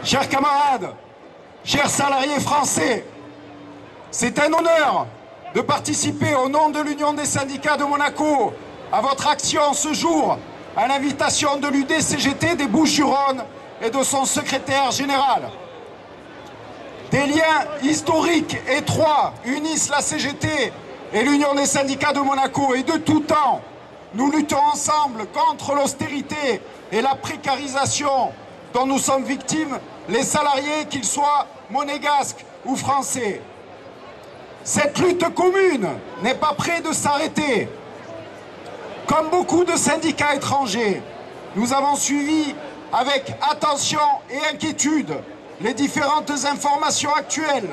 Chers camarades, chers salariés français, c'est un honneur de participer au nom de l'Union des syndicats de Monaco à votre action ce jour, à l'invitation de l'UDCGT des Bouches-du-Rhône et de son secrétaire général. Des liens historiques étroits unissent la CGT et l'Union des syndicats de Monaco, et de tout temps, nous luttons ensemble contre l'austérité et la précarisation dont nous sommes victimes, les salariés, qu'ils soient monégasques ou français. Cette lutte commune n'est pas près de s'arrêter. Comme beaucoup de syndicats étrangers, nous avons suivi avec attention et inquiétude les différentes informations actuelles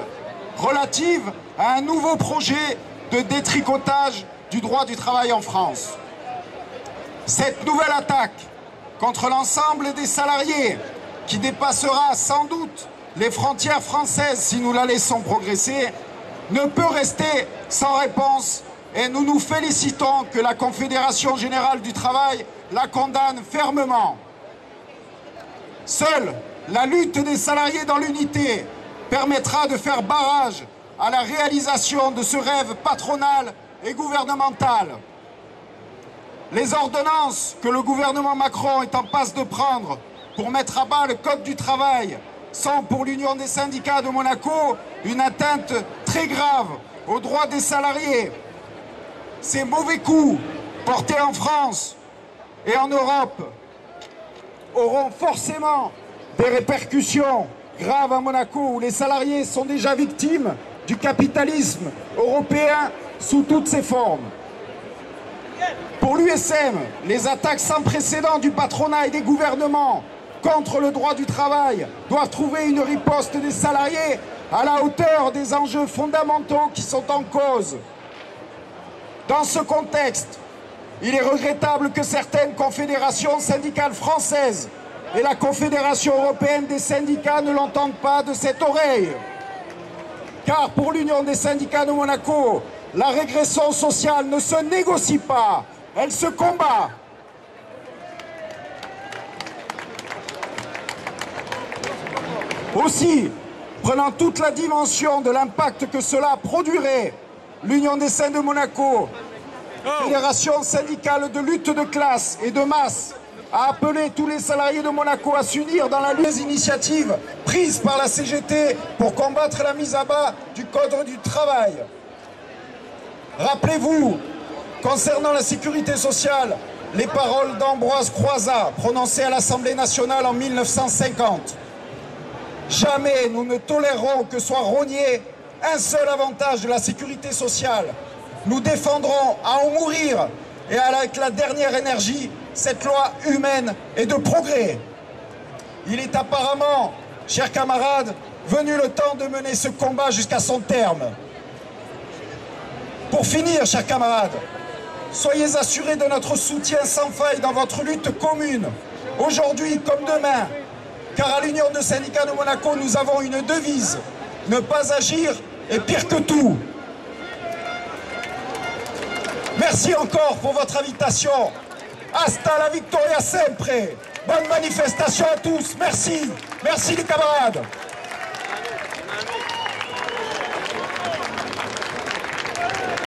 relatives à un nouveau projet de détricotage du droit du travail en France. Cette nouvelle attaque contre l'ensemble des salariés, qui dépassera sans doute les frontières françaises si nous la laissons progresser, ne peut rester sans réponse, et nous nous félicitons que la Confédération générale du travail la condamne fermement. Seule la lutte des salariés dans l'unité permettra de faire barrage à la réalisation de ce rêve patronal et gouvernemental. Les ordonnances que le gouvernement Macron est en passe de prendre pour mettre à bas le Code du travail sont pour l'Union des syndicats de Monaco une atteinte très grave aux droits des salariés. Ces mauvais coups portés en France et en Europe auront forcément des répercussions graves à Monaco, où les salariés sont déjà victimes du capitalisme européen sous toutes ses formes. Pour l'USM, les attaques sans précédent du patronat et des gouvernements contre le droit du travail doivent trouver une riposte des salariés à la hauteur des enjeux fondamentaux qui sont en cause. Dans ce contexte, il est regrettable que certaines confédérations syndicales françaises et la Confédération européenne des syndicats ne l'entendent pas de cette oreille. Car pour l'Union des syndicats de Monaco, la régression sociale ne se négocie pas, elle se combat. Aussi, prenant toute la dimension de l'impact que cela produirait, l'Union des syndicats de Monaco, fédération syndicale de lutte de classe et de masse, a appelé tous les salariés de Monaco à s'unir dans la lutte des initiatives prises par la CGT pour combattre la mise à bas du Code du travail. Rappelez-vous, concernant la sécurité sociale, les paroles d'Ambroise Croizat prononcées à l'Assemblée nationale en 1950. Jamais nous ne tolérerons que soit rogné un seul avantage de la sécurité sociale. Nous défendrons à en mourir, et avec la dernière énergie, cette loi humaine et de progrès. Il est apparemment, chers camarades, venu le temps de mener ce combat jusqu'à son terme. Pour finir, chers camarades, soyez assurés de notre soutien sans faille dans votre lutte commune, aujourd'hui comme demain, car à l'Union des syndicats de Monaco, nous avons une devise: ne pas agir est pire que tout. Merci encore pour votre invitation. Hasta la victoria sempre. Bonne manifestation à tous. Merci. Merci les camarades.